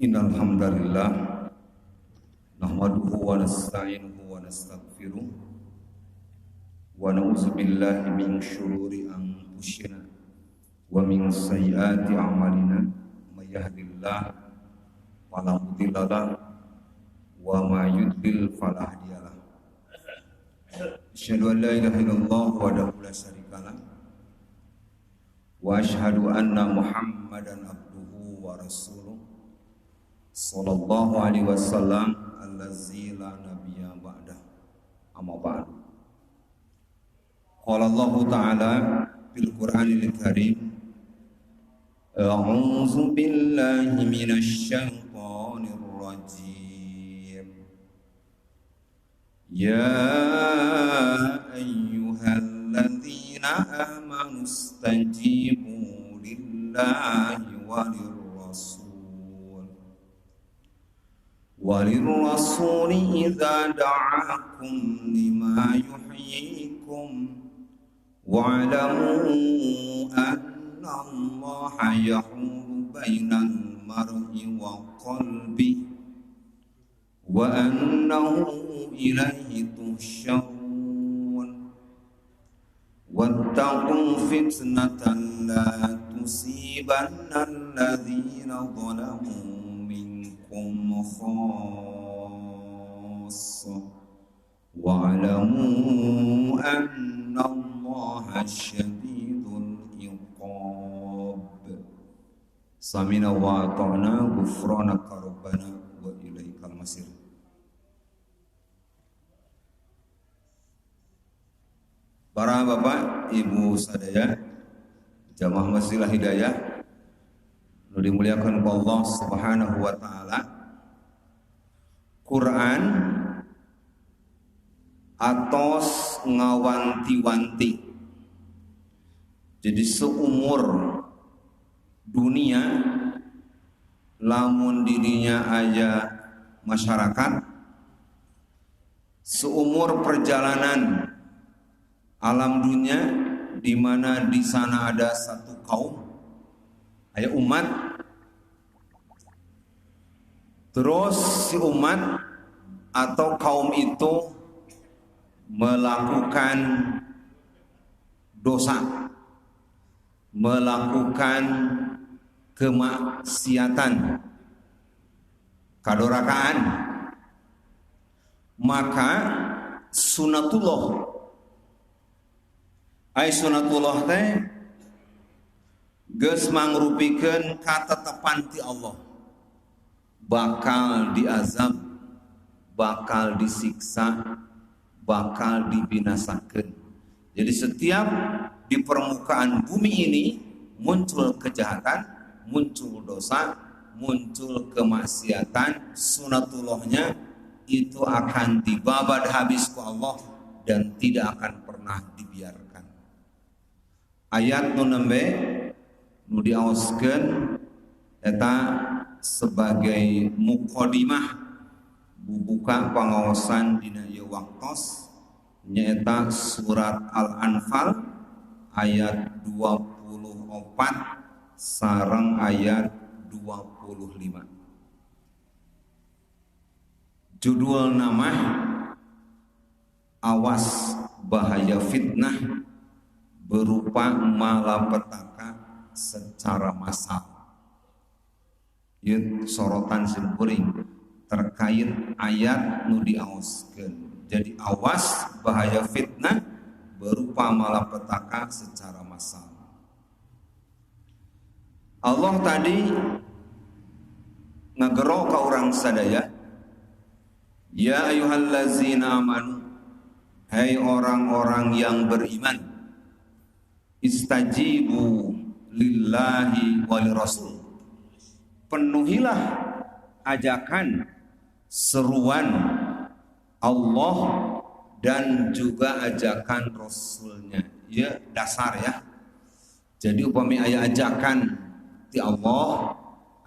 Innal hamdalillah nahmaduhu wa nasta'inuhu wa nastaghfiruh wa na'udzu billahi min syururi anfusina wa min sayyiati a'malina may yahdihillahu fala mudilla lahu wa may yudlil fala hadiya lahu. Asyhadu an la ilaha illallah wahdahu la syarika lahu wa asyhadu anna Muhammadan abduhu wa rasuluh sallallahu alaihi wasallam allazi la nabiyya ba'dah. Amma ba'd. Qala Allah Ta'ala fil Qur'anil Karim, a'udzu billahi minasy syaithanir rajim. Ya ayyuhalladzina amanu istajibu lillahi وللرسول إذا دعاكم لما يحييكم واعلموا أن الله يحول بين المرء وقلبه وأنه إليه تحشرون واتقوا فتنة لا تصيبن الذين ظلموا خاصة واعلموا أن الله شديد العقاب. سمعنا وأطعنا غفرانك ربنا وإليك المصير. Para bapak, ibu sadaya, jamaah Masjidil Hidayah nu dimuliakan Allah Subhanahu wa taala, Quran atos ngawanti-wanti. Jadi seumur dunia lamun dirinya aya masyarakat, seumur perjalanan alam dunia di mana di sana ada satu kaum, aya umat, terus si umat atau kaum itu melakukan dosa, melakukan kemaksiatan, kadurakaan, maka sunatullah, sunatullah teh geus mangrupikeun katetapan ti Allah, bakal diazab, bakal disiksa, bakal dibinasakeun. Jadi setiap di permukaan bumi ini muncul kejahatan, muncul dosa, muncul kemaksiatan, sunatullahnya itu akan dibabad habis ku Allah dan tidak akan pernah dibiarkan. Ayat nu nembe nu diaoskeun eta sebagai muqaddimah bubuka pangaosan dina ieu waktos nyaeta surat Al-Anfal ayat 24 sareng ayat 25. Judul nama awas bahaya fitnah berupa malapetaka secara massal. Ieu sorotan simkuring terkait ayat nu diaoskeun. Jadi awas bahaya fitnah berupa malapetaka secara massal. Allah tadi ngagero ka urang sadaya, ya ayyuhallazina amanu, hai orang-orang yang beriman, istajibu lillahi wal rasul, penuhilah ajakan seruan Allah dan juga ajakan Rasulnya. Ya dasar ya. Jadi upami aya ajakan ti Allah,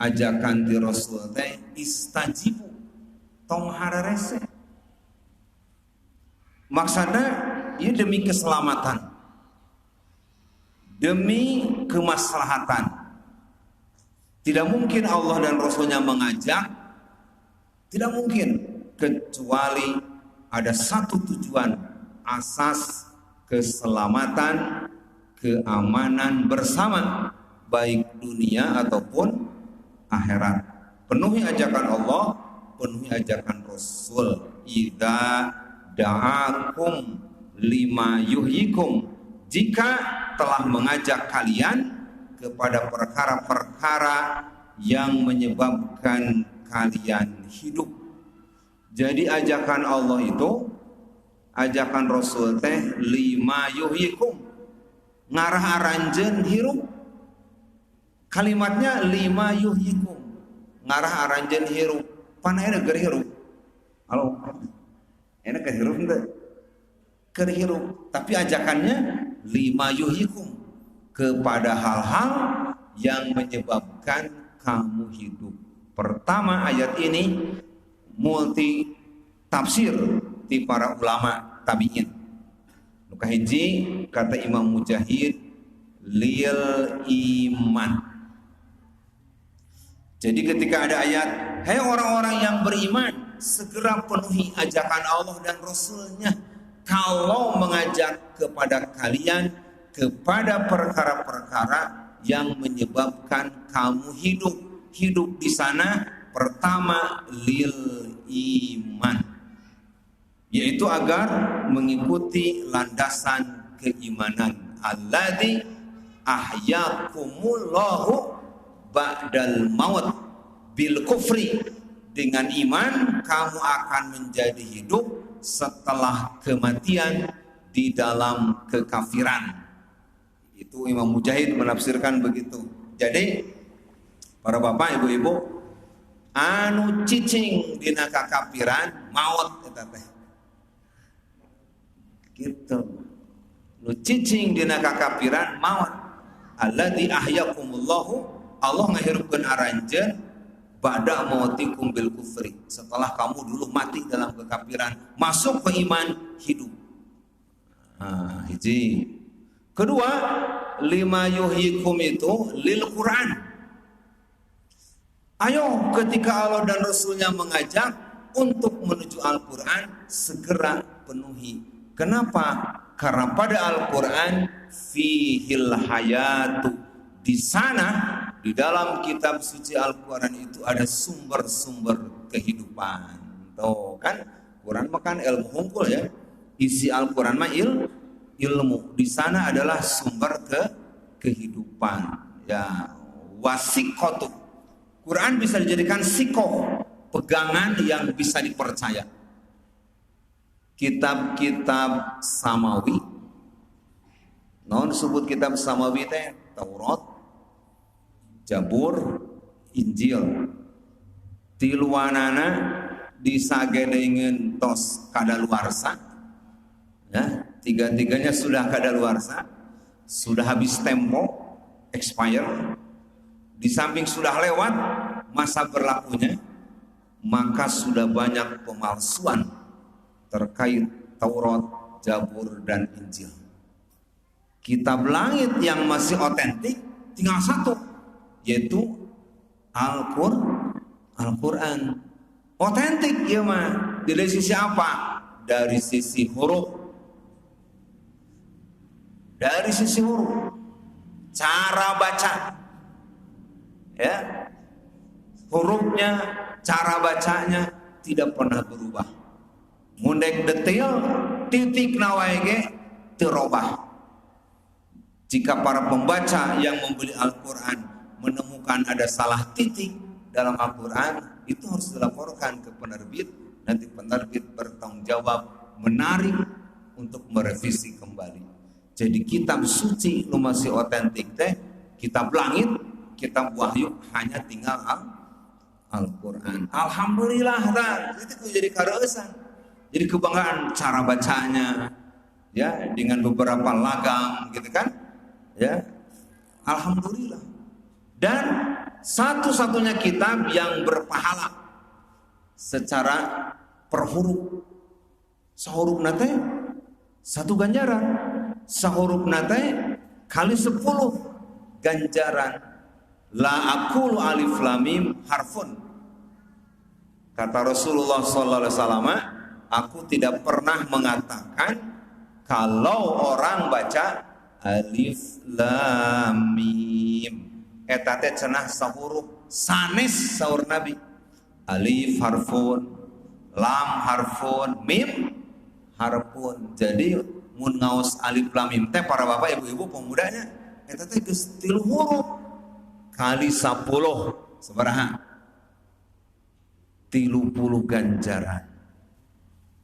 ajakan ti Rasul teh istajibu, tong hararese. Maksudnya ieu demi keselamatan, demi kemaslahatan, Tidak mungkin Allah dan Rasulnya mengajak, tidak mungkin, kecuali ada satu tujuan, asas keselamatan, keamanan bersama, baik dunia ataupun akhirat. Penuhi ajakan Allah, penuhi ajakan Rasul. Idza da'akum lima yuhyikum, jika telah mengajak kalian kepada perkara-perkara yang menyebabkan kalian hidup. Jadi ajakan Allah itu, ajakan Rasul teh lima yuhyikum, ngarah aranjeun hirup. Kalimatnya lima yuhyikum, ngarah aranjeun hirup. Panahna keur hirup. Halo. Enak keur hirup henteu? Keur hirup. Tapi ajakannya lima yuhyikum, kepada hal-hal yang menyebabkan kamu hidup. Pertama, ayat ini multi tafsir di para ulama tabi'in. Nu kahiji kata Imam Mujahid lil iman. Jadi ketika ada ayat, hai orang-orang yang beriman, segera penuhi ajakan Allah dan Rasulnya. Kalau mengajak kepada kalian kepada perkara-perkara yang menyebabkan kamu hidup. Hidup di sana pertama lil iman, yaitu agar mengikuti landasan keimanan. Alladzi ahyakumullahu ba'dal maut bil kufri. Dengan iman kamu akan menjadi hidup setelah kematian di dalam kekafiran. Itu Imam Mujahid menafsirkan begitu. Jadi para bapak ibu-ibu, anu cicing dina kakafiran maut eta teh. Gitu. Nu cicing dina kakafiran maut. Alladzi ahyakumullahu, Allah ngahirupkeun aranjeun ba'da mautikum bil kufri. Setelah kamu dulu mati dalam kekafiran, masuk ke iman, hidup. Hiji. Kedua, lima yuhyikum itu lil Quran. Ayo ketika Allah dan Rasulnya mengajak untuk menuju Al-Quran, segera penuhi. Kenapa? Karena pada Al-Quran fihil hayatu, di sana di dalam kitab suci Al-Quran itu ada sumber-sumber kehidupan. Tuh kan, Quran makan ilmu hungkul ya. Isi Al-Quran mah ilmu. Di sana adalah sumber kehidupan. Ya, wasikotu. Quran bisa dijadikan sikoh, pegangan yang bisa dipercaya. Kitab-kitab samawi, non sebut kitab samawi teh Taurat, Jabur, Injil. Tiluanana disagedengeun tos kadaluarsa. Ya, tiga-tiganya sudah kadaluarsa, sudah habis tempo, expire. Di samping sudah lewat masa berlakunya, maka sudah banyak pemalsuan terkait Taurat, Jabur, dan Injil. Kitab langit yang masih otentik tinggal satu, yaitu Al-Quran. Otentik ya mah. Dari sisi apa? Dari sisi huruf. Dari sisi huruf, cara baca, ya, hurufnya, cara bacanya tidak pernah berubah. Mundek detail, titik nawaige terubah. Jika para pembaca yang membeli Al-Quran menemukan ada salah titik dalam Al-Quran, itu harus dilaporkan ke penerbit. Nanti penerbit bertanggung jawab, menarik untuk merevisi kembali. Jadi kitab suci nu masih otentik teh kitab langit, kitab wahyu hanya tinggal Al-Quran. Alhamdulillah tah, itu jadi kareusan. Jadi kebanggaan cara bacanya, ya, dengan beberapa lagam gitu kan, ya. Alhamdulillah. Dan satu-satunya kitab yang berpahala secara per huruf. Sahuruf nate satu ganjaran. Sahuruf nate kali 10 ganjaran. La aqulu alif lam mim harfun. Kata Rasulullah sallallahu alaihi wasallam, aku tidak pernah mengatakan kalau orang baca alif lam mim eta teh cenah sahuruf sanes saur Nabi. Alif harfun, lam harfun, mim harfun. Jadi mun ngaos alif lam mim teh para bapak ibu-ibu pemudanya eta teh geus 3 huruf kali 10 sabaraha? 30 ganjaran.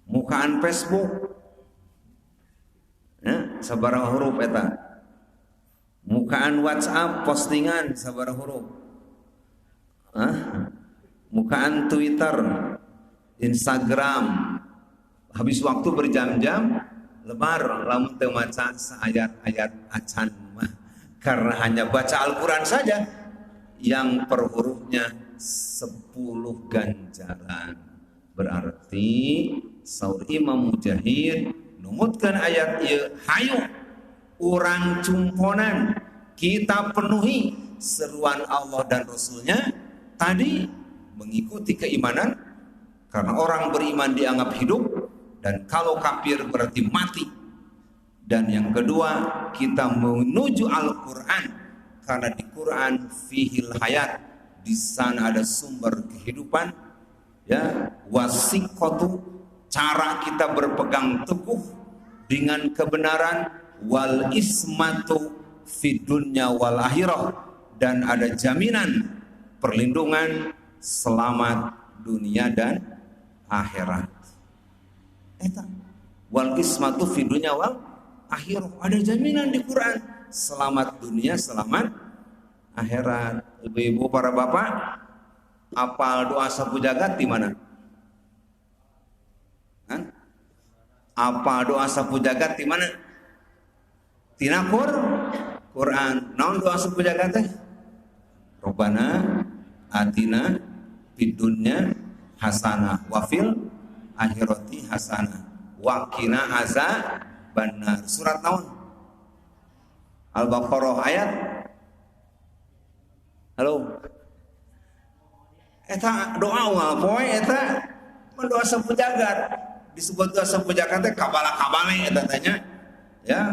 Mukaan Facebook ya, sabaraha huruf eta? Mukaan WhatsApp postingan sabaraha huruf? Mukaan Twitter, Instagram, habis waktu berjam-jam lebar lamun teu maca ayat-ayat acan mah. Karena hanya baca Al-Qur'an saja yang per hurufnya 10 ganjaran. Berarti saur Imam Mujahid numutkeun ayat ieu hayu urang cumponan kita penuhi seruan Allah dan Rasulnya tadi mengikuti keimanan karena orang beriman dianggap hidup dan kalau kafir berarti mati. Dan yang kedua kita menuju Al-Qur'an karena di Quran fihil hayat, di sana ada sumber kehidupan ya, wasiqatu cara kita berpegang teguh dengan kebenaran, wal ismatu fid dunya wal akhirah, dan ada jaminan perlindungan selamat dunia dan akhirat. Eta wal ismatu fid dunya wal akhirah, ada jaminan di Quran selamat dunia selamat akhirat. Ibu-ibu para bapak, apal doa sapu jagat di mana? Apa doa sapu jagat di mana? Tina Quran. Naon doa sapu jagat teh? Robbana atina fid dunya hasanah wa fil akhirati hasanah wa qina azabannar. Surat naon? Al-Baqarah ayat. Halo. Eta doa unggal poe eta mendoa sapu jagat. Disebut doa sapu jagat teh kabala-kabale eta tanya. Ya,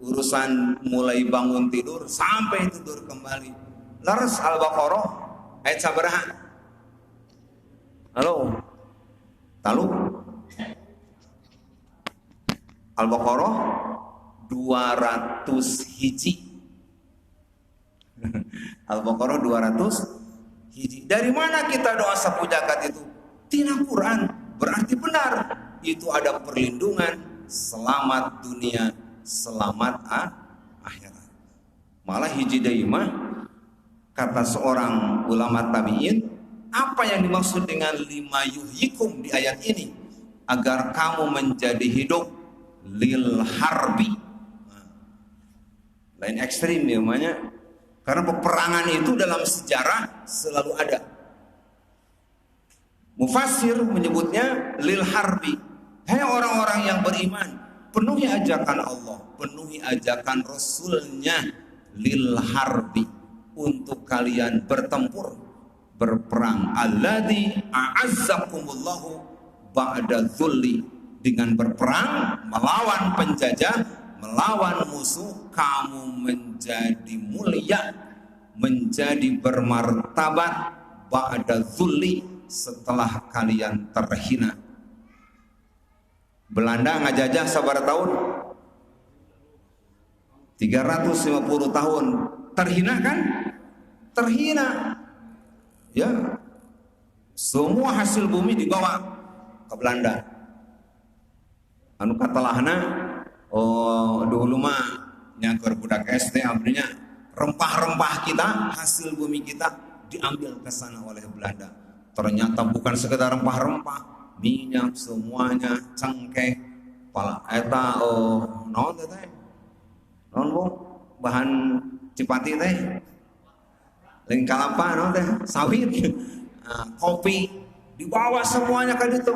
urusan mulai bangun tidur sampai tidur kembali. Laras Al-Baqarah ayat sabaraha? Halo. Talu. Al-Baqarah 200 hiji. Al-Baqarah 200 hiji. Dari mana kita doa sapu jagat itu? Tina Quran. Berarti benar itu ada perlindungan selamat dunia, selamat akhirat. Malah hiji deui mah kata seorang ulama tabi'in, apa yang dimaksud dengan lima yuhyikum di ayat ini? Agar kamu menjadi hidup lil harbi. Lain ekstrim ya namanya. Karena peperangan itu dalam sejarah selalu ada. Mufassir menyebutnya lil harbi. Hei orang-orang yang beriman, penuhi ajakan Allah, penuhi ajakan Rasulnya lil harbi, untuk kalian bertempur, berperang. Alladzi a'azzakumullahu ba'da dzulli, dengan berperang melawan penjajah, melawan musuh, kamu menjadi mulia, menjadi bermartabat ba'da dzulli, setelah kalian terhina. Belanda ngajajah sabar tahun 350 tahun. Terhina kan? Terhina. Ya. Semua hasil bumi dibawa ke Belanda. Anu katalahna dulu mah nyangker budak SD abdinya rempah-rempah kita, hasil bumi kita diambil ke sana oleh Belanda. Ternyata bukan sekedar rempah-rempah, minyak semuanya, cengkeh, pala eta naon teh? Naon Bu? Bahan cipati teh. Lain kalapa naon teh? Sawit. Kopi dibawa semuanya ke situ.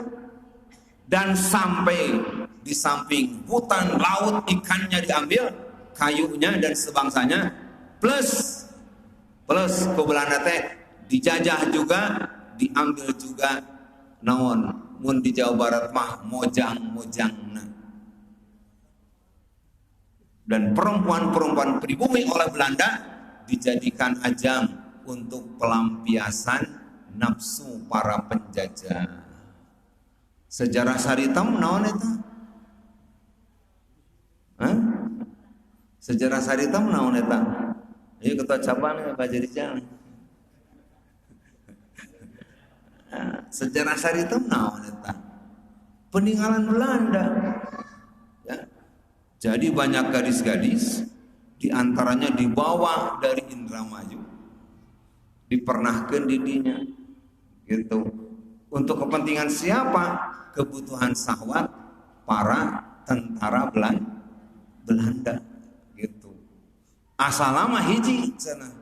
Dan sampai di samping hutan, laut, ikannya diambil, kayunya dan sebangsanya, plus Plus ku Belanda teh dijajah juga, diambil juga naon mun di Jawa Barat mah mojang-mojangna. Dan perempuan-perempuan pribumi oleh Belanda dijadikan ajang untuk pelampiasan nafsu para penjajah. Sejarah Saritem naon eta? Sejarah Saritem naon eta? Ieu ketua cabang Pak Jadijan. Sejarah Saritem naon eta? Peninggalan Belanda. Ya. Jadi banyak gadis-gadis di antaranya dibawa dari Indramayu, dipernahkeun di dinya gitu. Untuk kepentingan siapa? Kebutuhan syahwat para tentara Belanda gitu. Asal lama hiji cenah.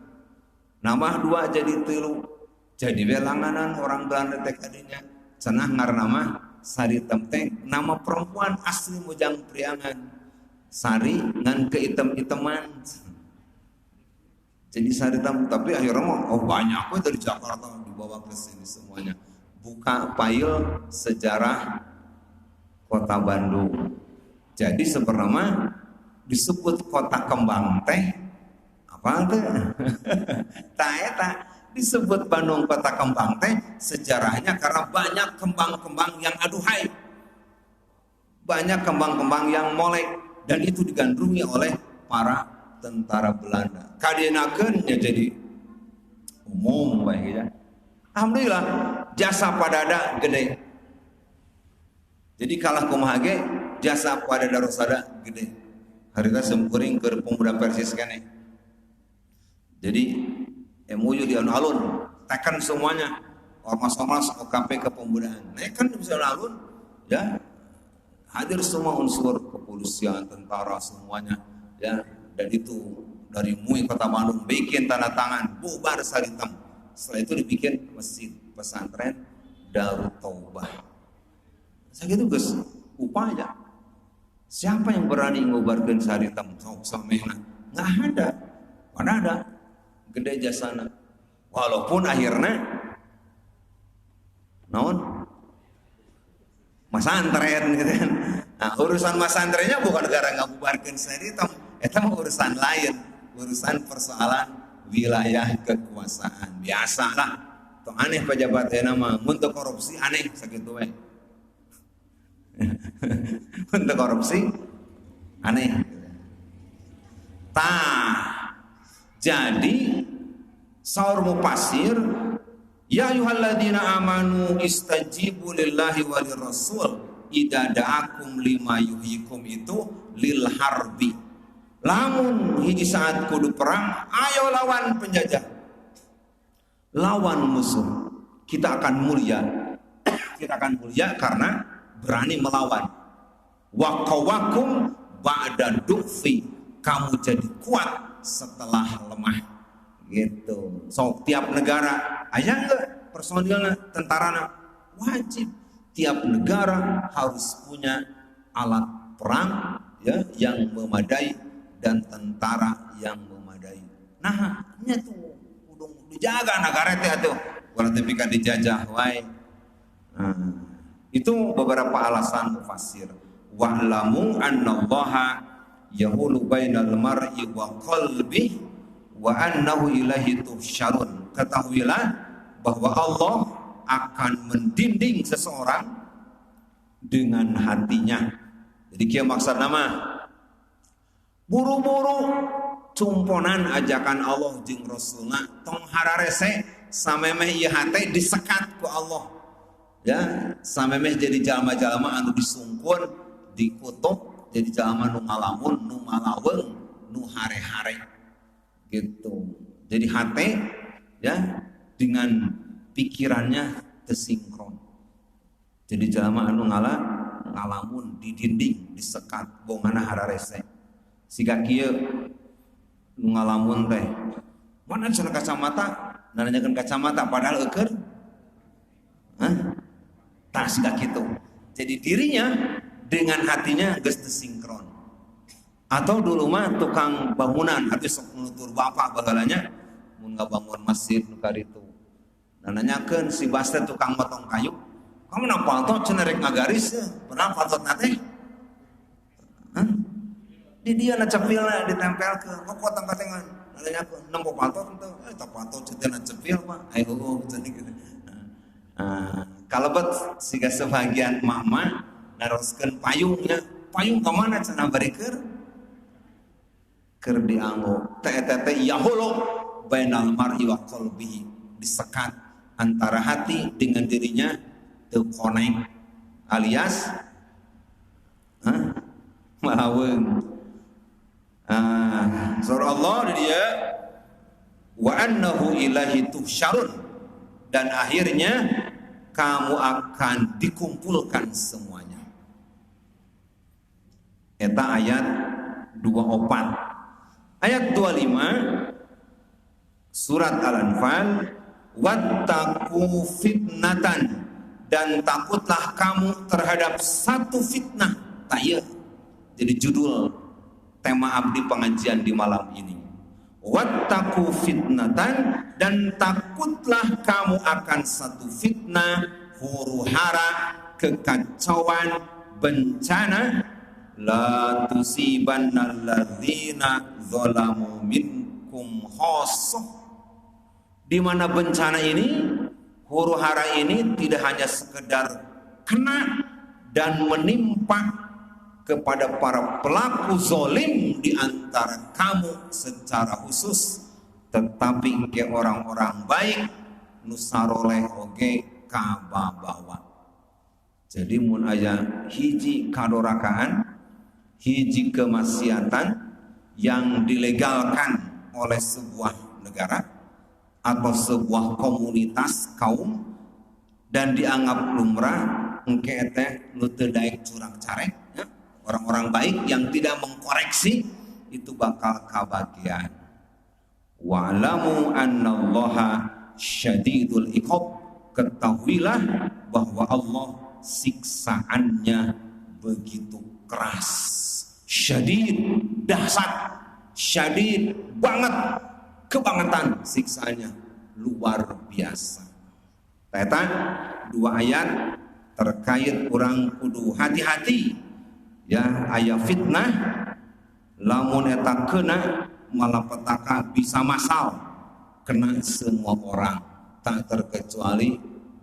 Nambah 2 jadi 3. Jadi welanganan orang Belanda teh kadinya. Cenah ngaranna mah Saritem teh nama perempuan asli Mojang Priangan. Sari ngan keitem-iteman. Jadi Saritem, tapi akhirnya mah banyak we dari Jakarta dibawa ke sini semuanya. Buka file sejarah Kota Bandung. Jadi sebenarnya disebut Kota Kembang teh apa teh? Eta disebut Bandung Kota Kembang teh sejarahnya karena banyak kembang-kembang yang aduhai. Banyak kembang-kembang yang molek dan itu digandrungi oleh para tentara Belanda. Kadienakeun ya jadi umum bae ya. Alhamdulillah jasa padada gede. Jadi kalah kumaha ge jasa padada rosada gede. Harita sempeuring ke pemuda Persis keneh. Jadi MUU di alun-alun tekan semuanya ormas-ormas OKP kepemudaan. Kan bisa alun ya. Hadir semua unsur kepolisian, tentara semuanya ya. Dan itu dari MUI Kota Bandung bikin tanda tangan bubar Saritem. Setelah itu dibikin masjid pesantren Darut Taubah. Sakitu geus upaya. Siapa yang berani ngubarkeun Saritem? Sok samehna. Enggak ada. Mana ada gede jasana. Walaupun akhirnya naon? Masantren gitu kan. Nah, urusan masantrennya bukan gara ngabubarkeun Saritem, eta mah urusan lain, urusan persoalan wilayah kekuasaan. Biasalah. Tong aneh pejabat mah mun teu korupsi aneh sakitu we. Mun teu korupsi aneh. Jadi saur mufasir ya ayyuhalladzina amanu istajibu lillahi walir rasul idza da'akum lima yuhyikum itu lil harbi. Lamun hiji saat kudu perang, ayo lawan penjajah. Lawan musuh. Kita akan mulia. Kita akan mulia karena berani melawan. Wa qawakum ba'da du'fi. Kamu jadi kuat setelah lemah. Gitu. So tiap negara aya enggak personilnya tentarana wajib tiap negara harus punya alat perang ya yang memadai dan tentara yang memadai. Nah, nya tuh kudu dijaga negara teh atuh. Ulah teh pika dijajah wae. Nah, itu beberapa alasan mufasir. Wa'lamu annallaha yahulu bainal mar'i wa qalbi wa annahu ilaihi tuhsyarun. Ketahuilah bahwa Allah akan mendinding seseorang dengan hatinya. Jadi kieu maksud nama buru-buru cumponan ajakan Allah jeung Rasulna tong hararese samemeh ieu hate disekat ku Allah. Ya, samemeh jadi jalma-jalma anu disungkun, dikutuk, jadi jalma nu ngalamun, nu malaweung, nu hare-hare. Gitu. Jadi hate ya dengan pikirannya tersinkron. Jadi jalma anu ngalamun di dinding disekat bongana hararese. Siga kieu nu ngalamun teh mana cenah kacamata nanyakeun kacamata padahal eukeun. Tah siga kitu. Jadi dirinya dengan hatinya geus teu sinkron. Atau dulu mah tukang bangunan habis sok nutur bapak bagalanya mun ngabangun masjid nu kaditu. Dan nanyakeun si Bas teh tukang motong kayu, kamu napa atuh cenah rek ngagaris pernah patotna teh? Hah? Di dia na cepilna ditempelkeun, kok potong katengan. Nanyakeun, nempo patot teu? Tah patot cenah cepil mah. Ayo cenah kitu. Kalebet siga sebagian mama naroskeun payungnya. Payung ka mana cenah bari keur dianggo. Teh yahulu bainal mar'i wa qalbihi, disekat antara hati dengan dirinya teu connect alias malaweung. Surah Allah di dia wa annahu ilahi tuhsyarun, dan akhirnya kamu akan dikumpulkan semuanya. Eta ayat 24. Ayat 25 surat Al-Anfal, wattaqu fitnatan, dan takutlah kamu terhadap satu fitnah. Taya jadi judul tema abdi pengajian di malam ini. Wattaqu fitnatan, dan takutlah kamu akan satu fitnah, huru hara, kekacauan, bencana, la tusibanna alladzina zalamu minkum khassah, di mana bencana ini, huru hara ini tidak hanya sekedar kena dan menimpa kepada para pelaku zalim di antara kamu secara khusus, tetapi ke orang-orang baik nusaroleh oge kababawa. Jadi mun aya hiji kadorakaan, hiji kemaksiatan yang dilegalkan oleh sebuah negara atau sebuah komunitas kaum dan dianggap lumrah, engke teh nu teu daek curang carek, ya? Orang-orang baik yang tidak mengkoreksi itu bakal kabagian. Wa'lamu annallaha syadidul iqab, ketahuilah bahwa Allah siksaannya begitu keras. Syadid, dahsyat, syadid, banget, kebangetan siksaannya, luar biasa. Eta dua ayat terkait orang kudu hati-hati ya, aya fitnah lamun eta kena malapetaka bisa masal kena semua orang, tak terkecuali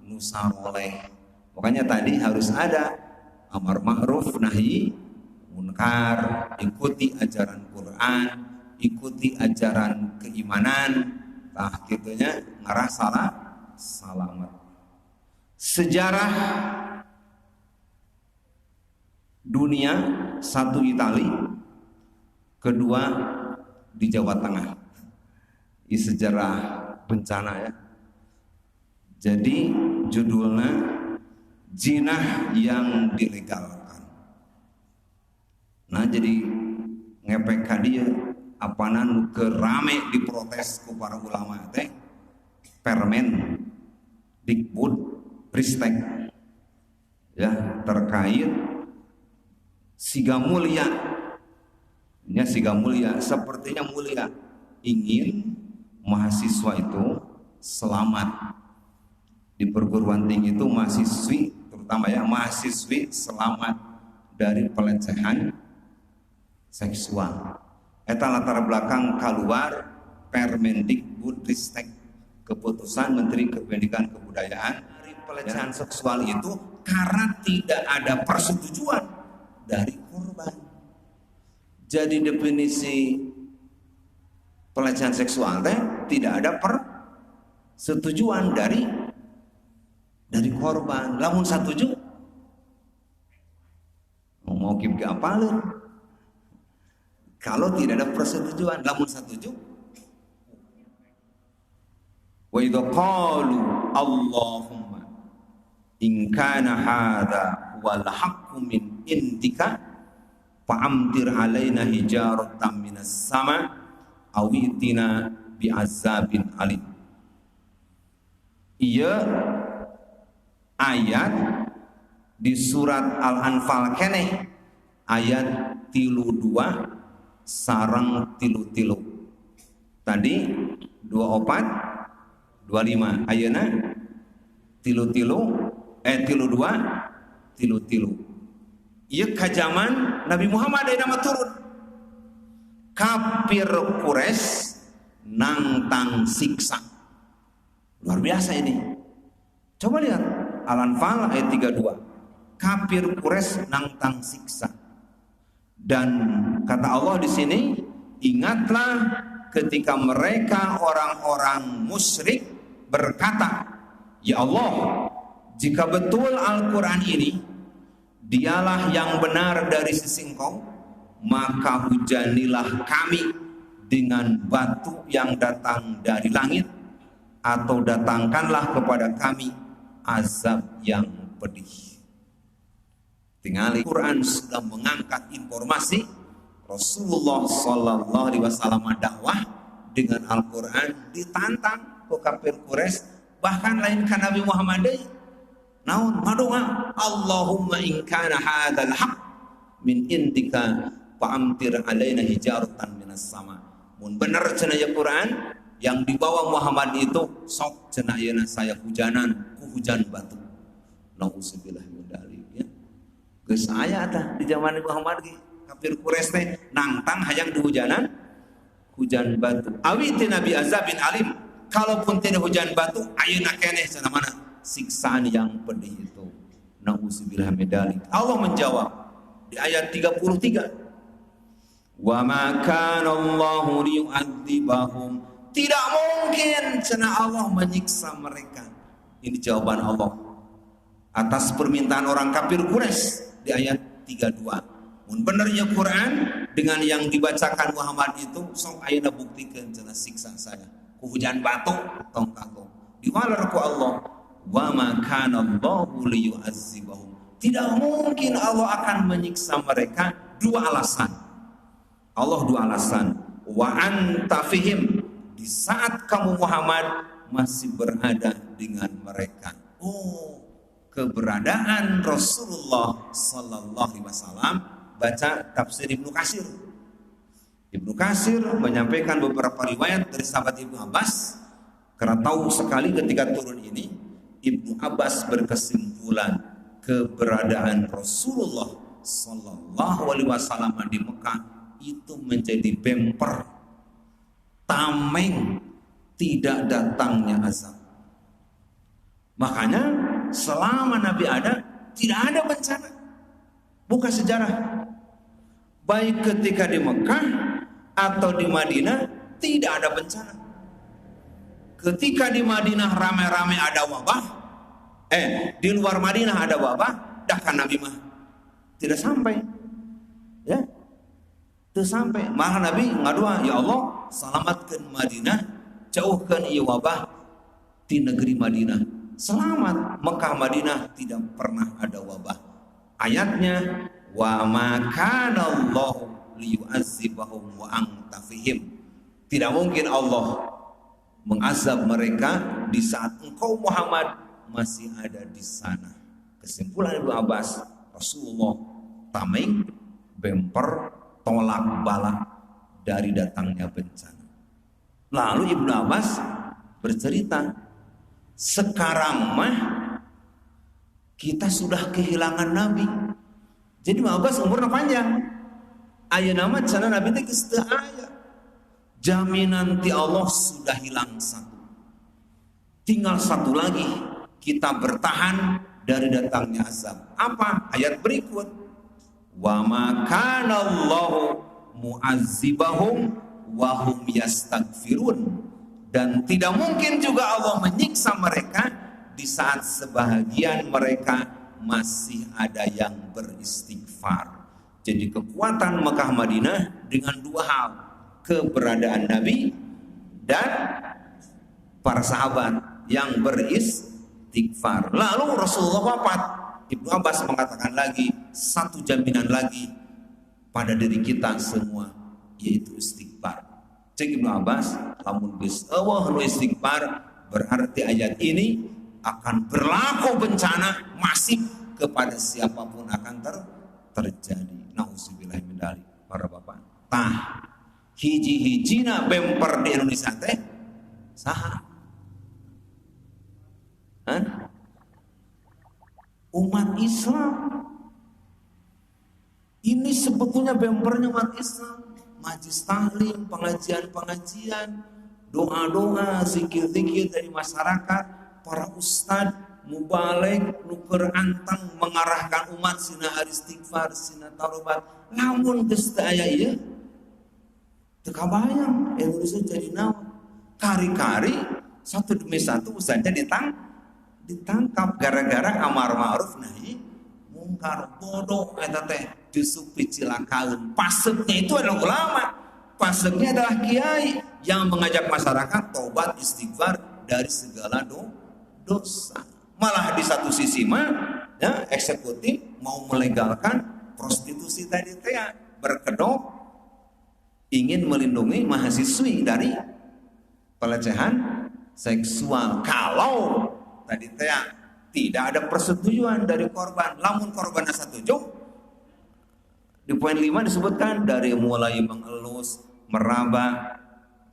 nusaroleh. Makanya tadi harus ada amar ma'ruf nahi munkar, ikuti ajaran Quran, ikuti ajaran keimanan, tah kitunya ngarah salamet. Sejarah dunia, satu Itali, kedua di Jawa Tengah. Ini sejarah bencana ya. Jadi judulnya jinah yang dilegalkan. Nah jadi ngepek ka dia apana nu rame diprotes ku para ulama teh Permen Dikbud Ristek ya, terkait siga mulia ya, siga mulia sepertinya mulia ingin mahasiswa itu selamat di perguruan tinggi, itu mahasiswi terutama ya, mahasiswi selamat dari pelecehan seksual. Eta latar belakang keluar Permendikbudristek, keputusan Menteri Pendidikan Kebudayaan, dari pelecehan seksual itu karena tidak ada persetujuan dari korban. Jadi definisi pelecehan seksual teh tidak ada persetujuan dari korban. Lamun satuju mau ke apalin. Kalau tidak ada persetujuan, lamun satuju. Wa idza qalu Allahumma in kana hadza wal haqqu min indika fa'amtir alaina hijaratan minas sama aw itina bi'azabin alim. Iya ayat di surat Al-Anfal keneh ayat 32 sareng 33. Tadi 24 25 ayeuna tilu-tilu tilu-dua tilu-tilu. Ieu ka zaman Nabi Muhammad aya nama turun. Kafir Quraisy nantang siksa. Luar biasa ini. Coba lihat Al-Anfal ayat 32. Kafir Quraisy nantang siksa. Dan kata Allah di sini, ingatlah ketika mereka orang-orang musyrik berkata, "Ya Allah, jika betul Al-Qur'an ini dialah yang benar dari sisi Engkau, maka hujanilah kami dengan batu yang datang dari langit, atau datangkanlah kepada kami azab yang pedih." Tinggal Al-Quran sudah mengangkat informasi Rasulullah Sallallahu Alaihi Wasallam dakwah dengan Al-Quran ditantang ke kafir Quraisy, bahkan lain kan Nabi Muhammad naon madoa Allahumma in kana hadzal haqq min indika fa'amtir alaina hijaratan minas sama. Mun bener cenah ya Quran yang dibawa Muhammad itu, sok cenah yeuna saya hujanan ku hujan batu. Nauzubillah min dzalik ya. Geus aya tah di zaman Muhammad ge kafir Quraisy teh nantang hayang dihujanan hujan batu. Awi ti Nabi azabin alim, kalaupun tidak hujan batu ayeuna keneh cenah mana siksaan yang pedih itu. Nauzubillah min dzalik. Allah menjawab di ayat 33. Wa ma kana Allahu liyu'adzibahum. Tidak mungkin cenah Allah menyiksa mereka. Ini jawaban Allah atas permintaan orang kafir Quraisy di ayat 32. Mun bener ya Quran dengan yang dibacakan Muhammad itu, sok ayeuna buktikeun cenah siksa saya ku hujan batu tong kanggo. Diwalar ku Allah, wa ma kana Allahu liyu'adzibahum. Tidak mungkin Allah akan menyiksa mereka. Dua alasan. Allah dua alasan. Wa anta fihim, di saat kamu Muhammad masih berada dengan mereka. Oh, keberadaan Rasulullah Sallallahu Alaihi Wasallam. Baca tafsir Ibnu Katsir. Ibnu Katsir menyampaikan beberapa riwayat dari sahabat Ibnu Abbas. Karena tahu sekali ketika turun ini, Ibnu Abbas berkesimpulan keberadaan Rasulullah Sallallahu Alaihi Wasallam di Mekah itu menjadi bemper tameng tidak datangnya azab. Makanya selama Nabi ada, tidak ada bencana. Buka sejarah. Baik ketika di Mekah atau di Madinah tidak ada bencana. Ketika di Madinah ramai-ramai ada wabah, di luar Madinah ada wabah, dah kan Nabi mah tidak sampai. Ya. Tidak sampai. Malah Nabi ngadua, ya Allah, selamatkan Madinah, jauhkan ieu wabah di negeri Madinah. Selamat Mekah Madinah tidak pernah ada wabah. Ayatnya wa ma kana Allahu liyu'adzibahum wa anta fihim. Tidak mungkin Allah mengazab mereka di saat engkau Muhammad masih ada di sana. Kesimpulan Ibnu Abbas, Rasulullah tameng bemper tolak balak dari datangnya bencana. Lalu Ibnu Abbas bercerita, sekarang mah kita sudah kehilangan Nabi. Jadi Ibnu Abbas umurnya panjang. Aya nama cenah Nabi teh geus teu aya. Jaminan ti Allah sudah hilang satu. Tinggal satu lagi, kita bertahan dari datangnya azab. Apa? Ayat berikut. Wa ma kana Allahu mu'azzibahum wa hum yastaghfirun. Dan tidak mungkin juga Allah menyiksa mereka di saat sebahagian mereka masih ada yang beristighfar. Jadi kekuatan Mekah Madinah dengan dua hal, keberadaan Nabi dan para sahabat yang beristighfar. Lalu Rasulullah wafat. Ibnu Abbas mengatakan lagi, satu jaminan lagi pada diri kita semua, yaitu istighfar. Cek Ibnu Abbas, lamun geus eueuh nu istighfar, berarti ayat ini akan berlaku bencana masif kepada siapapun akan terjadi. Nauzubillahi min dzalik. Para bapak, hiji-hijina bemper di Indonesia teh saha? Umat Islam. Ini sebetulnya bempernya umat Islam. Majlis taklim, pengajian-pengajian, doa-doa, zikir-zikir dari masyarakat, para ustad, mubalig, nuker antang mengarahkan umat sina istighfar, sina taubat. Namun geus teu aya ieu. Teu kabayang Indonesia jadi naon. Kari-kari satu demi satu ustadnya ditangkap gara-gara amar ma'ruf nahi mungkar. Bodoh eta teh justru picilakaun. Paseknya itu adalah ulama, paseknya adalah kiai yang mengajak masyarakat tobat istighfar dari segala dosa. Malah di satu sisi mah ya eksekutif mau melegalkan prostitusi tadi teh, berkedok ingin melindungi mahasiswi dari pelecehan seksual. Kalau tadi teh tidak ada persetujuan dari korban, lamun korban setuju, di poin 5 disebutkan dari mulai mengelus, meraba,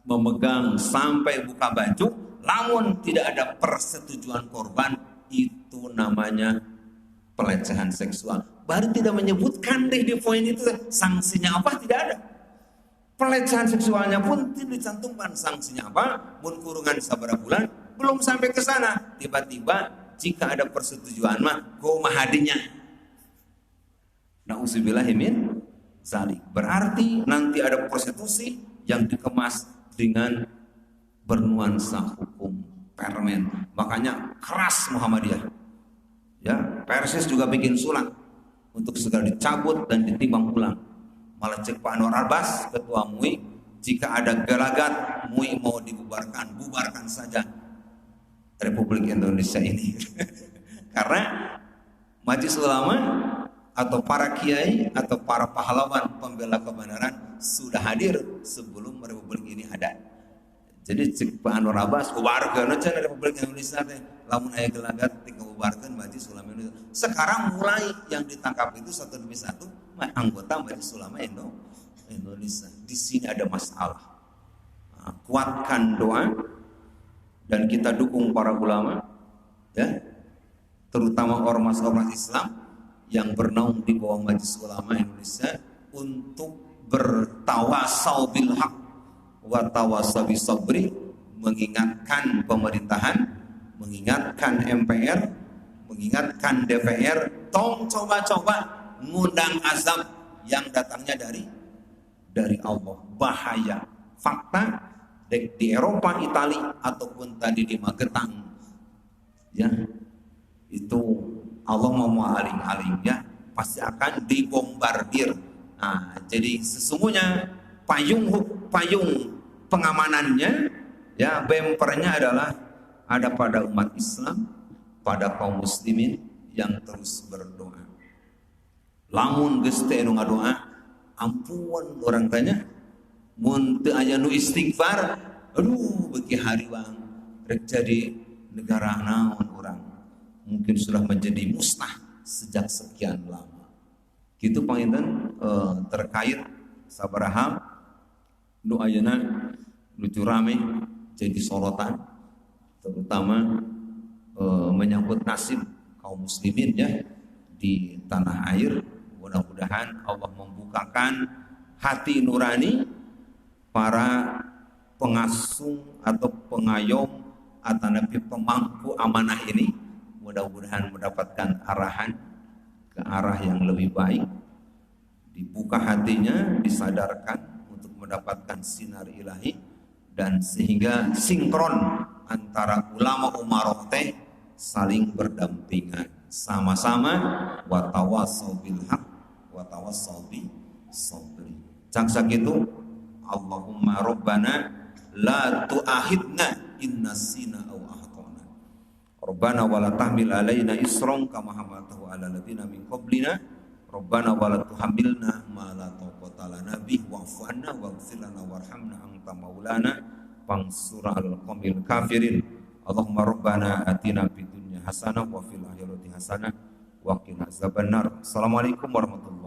memegang sampai buka baju, lamun tidak ada persetujuan korban, itu namanya pelecehan seksual. Baru tidak menyebutkan deh di poin itu sanksinya apa, tidak ada. Pelecehan seksualnya pun tidak dicantumkan sanksinya apa, mun kurungan sabar bulan, belum sampai ke sana. Tiba-tiba jika ada persetujuan mah kumahadinya. Nauzubillahi min zalik. Berarti nanti ada prostitusi yang dikemas dengan bernuansa hukum permen. Makanya keras Muhammadiyah. Ya, Persis juga bikin surat untuk segera dicabut dan ditimbang ulang. Malah cek Pak Anwar Abbas, ketua MUI, jika ada gelagat MUI mau dibubarkan, bubarkan saja Republik Indonesia ini. Karena Majelis Ulama atau para kiai atau para pahlawan pembela kebenaran sudah hadir sebelum Republik ini ada. Jadi cek Pak Anwar Abbas, bubarkan aja Republik Indonesia teh. Lamun aya gelagat tinggal bubarkan Majelis Ulama Indonesia. Sekarang mulai yang ditangkap itu satu demi satu anggota Majelis Ulama Indonesia. Di sini ada masalah. Nah, kuatkan doa dan kita dukung para ulama, ya, terutama ormas-ormas Islam yang bernaung di bawah Majelis Ulama Indonesia untuk bertawasau bil haq wa tawasau bis sabri, mengingatkan pemerintahan, mengingatkan MPR, mengingatkan DPR, tong coba-coba ngundang azab yang datangnya dari Allah. Bahaya. Fakta di Eropa, Italia ataupun tadi di Magetan, ya, itu Allah mau aling-aling, ya, pasti akan dibombardir. Nah, jadi sesungguhnya payung pengamanannya, ya, bempernya adalah ada pada umat Islam, pada kaum muslimin yang terus berdoa. Lamun geus teh anu ngadoa, ampun orang tanya, mun teu aya nu istighfar, aduh beuki hariwang rek jadi negara naon urang. Mungkin sudah menjadi musnah sejak sekian lama. Kitu panginten terkait sabaraha nu ayeuna lucu rame jadi sorotan, terutama menyangkut nasib kaum muslimin, ya, di tanah air. Mudah-mudahan Allah membukakan hati nurani para pengasung atau pengayom atau nabi pemangku amanah ini. Mudah-mudahan mendapatkan arahan ke arah yang lebih baik, dibuka hatinya, disadarkan untuk mendapatkan sinar ilahi, dan sehingga sinkron antara ulama umaroh teh saling berdampingan, sama-sama watawasau bil haq watawasau bis sabri. Cangsa gitu, Allahumma rabbana la tu'ahidna inna sina aw akhtana. Rabbana wa la tahmil alaina isran kama hamaltahu ala alladziina min qablina. Rabbana wa la tuhammilna ma la taqata lana bih wa'fu 'anna waghfir lana warhamna anta maulana fansurna 'alal qaumil kafirin. Allahumma rabbana atina fid dunya hasanah wa fil akhirati hasanah wa qina azabannar. Assalamualaikum warahmatullahi